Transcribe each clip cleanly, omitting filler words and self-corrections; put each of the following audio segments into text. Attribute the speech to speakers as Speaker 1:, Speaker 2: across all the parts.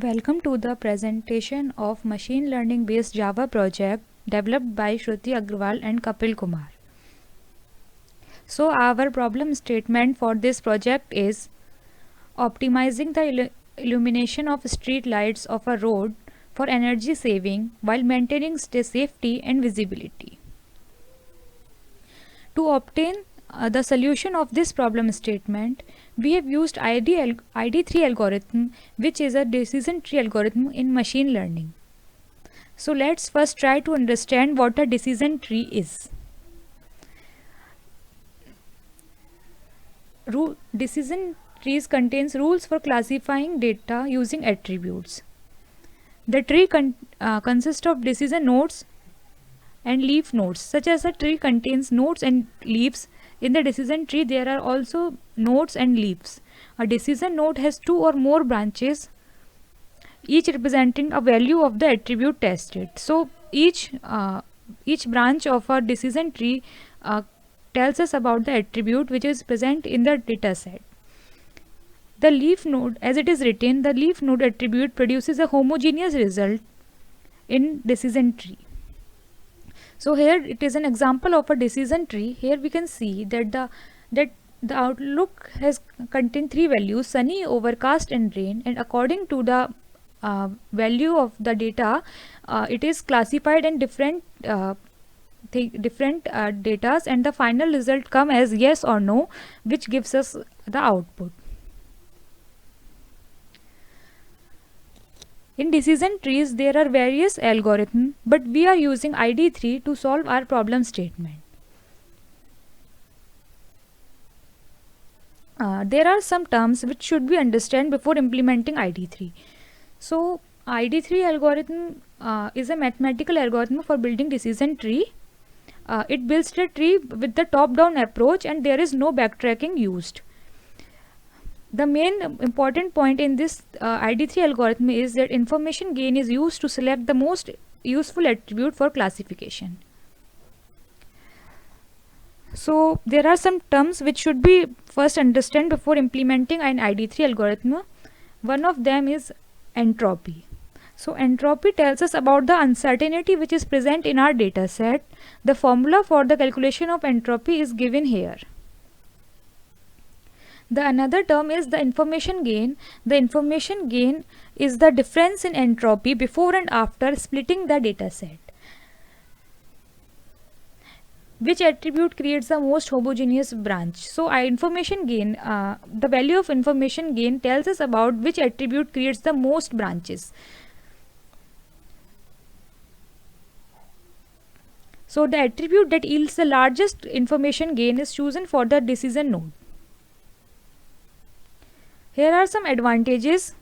Speaker 1: Welcome to the presentation of machine learning based Java project developed by Shruti Agrawal and Kapil Kumar. So our problem statement for this project is optimizing the illumination of street lights of a road for energy saving while maintaining safety and visibility. To obtain the solution of this problem statement, we have used ID3 algorithm, which is a decision tree algorithm in machine learning. So let's first try to understand what a decision tree is. Decision trees contains rules for classifying data using attributes. The tree consists of decision nodes and leaf nodes. Such as a tree contains nodes and leaves, in the decision tree there are also nodes and leaves. A decision node has two or more branches, each representing a value of the attribute tested. So each branch of a decision tree tells us about the attribute which is present in the data set. The leaf node, as it is written, the leaf node attribute produces a homogeneous result in decision tree. So here it is an example of a decision tree. Here we can see that the outlook has contained three values: sunny, overcast and rain, and according to the value of the data, it is classified in different datas, and the final result come as yes or no, which gives us the output. In decision trees, there are various algorithms, but we are using ID3 to solve our problem statement. There are some terms which should be understood before implementing ID3. So, ID3 algorithm is a mathematical algorithm for building decision tree. It builds the tree with the top-down approach, and there is no backtracking used. The main important point in this ID3 algorithm is that information gain is used to select the most useful attribute for classification. So there are some terms which should be first understood before implementing an ID3 algorithm. One of them is entropy. So entropy tells us about the uncertainty which is present in our data set. The formula for the calculation of entropy is given here. The another term is the information gain. The information gain is the difference in entropy before and after splitting the data set. Which attribute creates the most homogeneous branch? So information gain, the value of information gain tells us about which attribute creates the most branches. So the attribute that yields the largest information gain is chosen for the decision node. Here are some advantages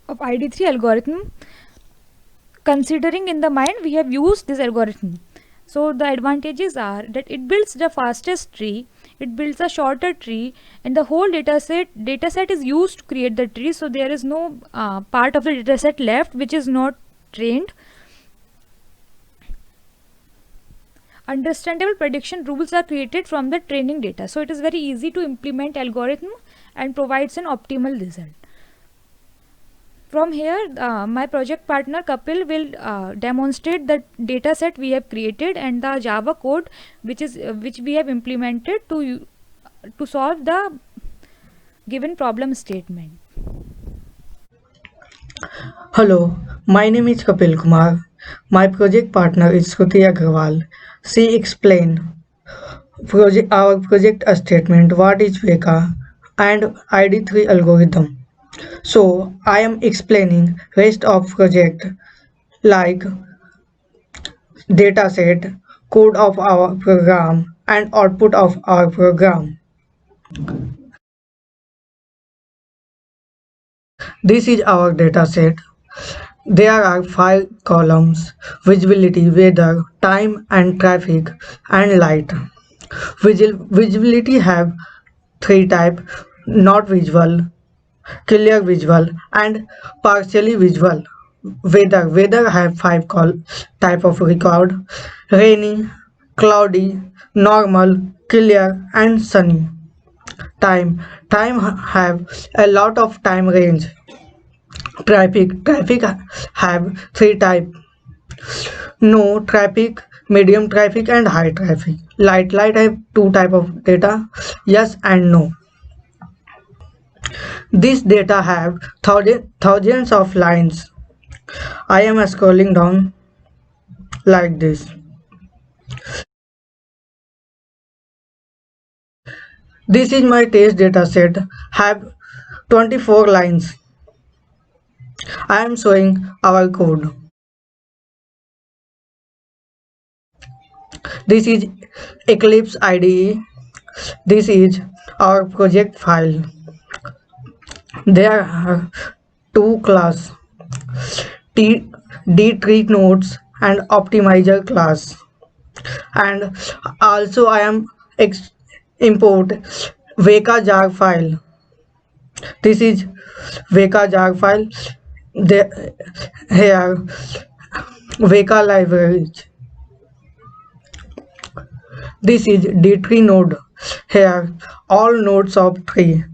Speaker 1: of ID3 algorithm. Considering in the mind we have used this algorithm. So the advantages are that it builds the fastest tree, it builds a shorter tree, and the whole dataset is used to create the tree. So there is no part of the dataset left which is not trained. Understandable prediction rules are created from the training data. So it is very easy to implement algorithm and provides an optimal result. From here, my project partner Kapil will demonstrate the data set we have created and the Java code which we have implemented to solve the given problem statement.
Speaker 2: Hello, my name is Kapil Kumar. My project partner is Shruti Agrawal. She explained our project statement, what is Veka and ID3 algorithm. So I am explaining rest of project like dataset, code of our program and output of our program. This is our dataset. There are 5 columns: visibility, weather, time and traffic, and light. Visibility have 3 types: not visual, clear visual, and partially visual. Weather have 5 type of record: rainy, cloudy, normal, clear, and sunny. Time have a lot of time range. Traffic have three types: no traffic, medium traffic, and high traffic. Light have two type of data: yes and no. This data have thousands of lines. I am scrolling down like this. This is my test data set, have 24 lines. I am showing our code. This is Eclipse IDE. This is our project file. There are two classes, D tree nodes and optimizer class. And also I am import Veka jar file. This is Veka jar file. Here Veka library. This is D tree node. Here all nodes of tree.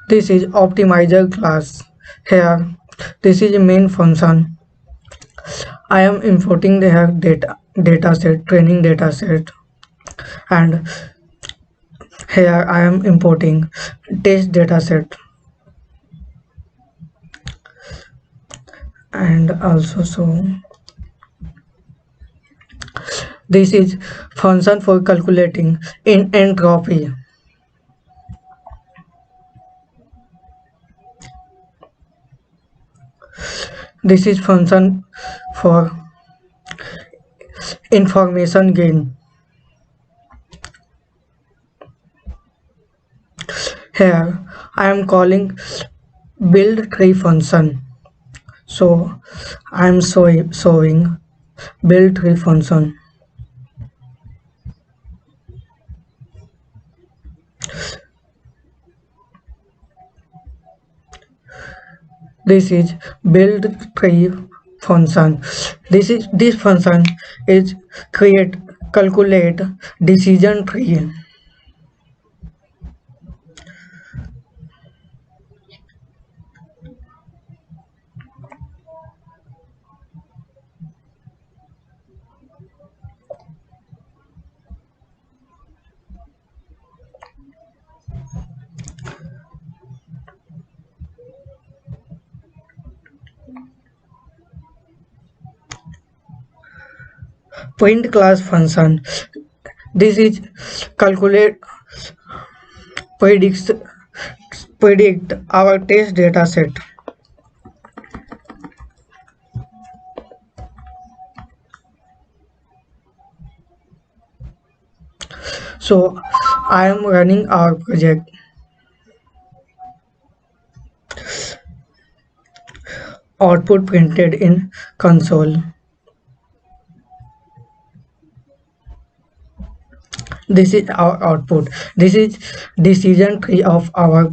Speaker 2: This is optimizer class. Here this is main function. I am importing their data set, training data set, and here I am importing test data set, and also so this is function for calculating in entropy. This is function for information gain. Here I am calling build tree function. So I am showing build tree function. This is build tree function. This function is calculate decision tree. Print class function. This is calculate predict our test data set. So I am running our project. Output printed in console. This is our output. This is decision tree of our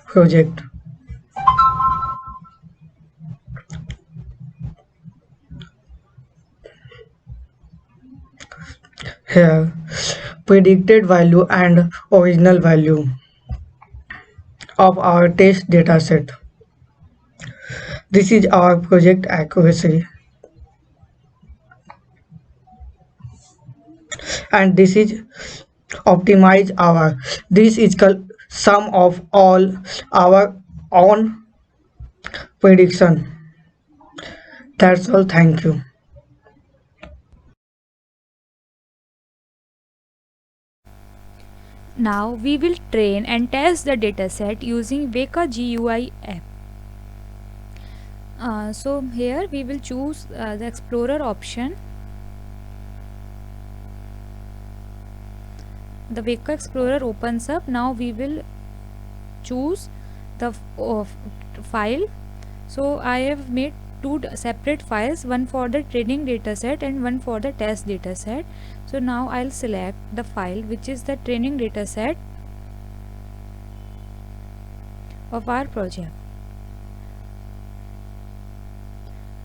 Speaker 2: project. Here predicted value and original value of our test data set. This is our project accuracy, and this is optimize our. This is sum of all our own prediction. That's all. Thank you.
Speaker 1: Now we will train and test the dataset using Veka GUI app. So here we will choose the Explorer option. The Veka Explorer opens up. Now we will choose the file. So I have made two separate files, one for the training dataset and one for the test dataset. So now I'll select the file which is the training dataset of our project.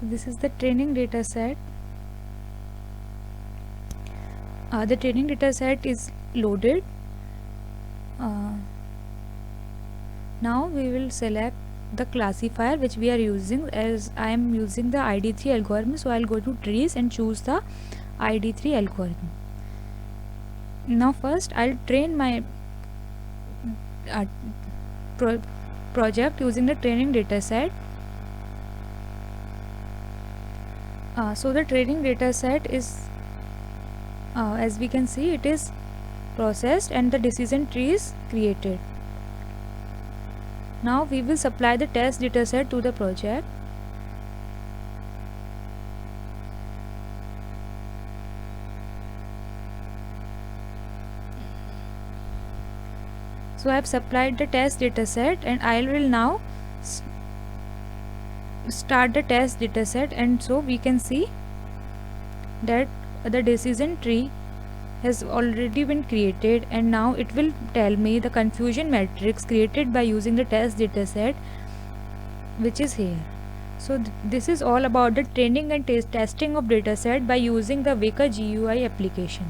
Speaker 1: This is the training dataset. The training dataset is loaded. Now we will select the classifier which we are using, as I am using the ID3 algorithm. So I'll go to trees and choose the ID3 algorithm. Now first I'll train my project using the training data set. So the training data set is, as we can see, it is processed and the decision tree is created. Now we will supply the test data set to the project. So I have supplied the test data set, and I will now start the test data set, and so we can see that the decision tree has already been created, and now it will tell me the confusion matrix created by using the test data set, which is here. So this is all about the training and testing of data set by using the Weka GUI application.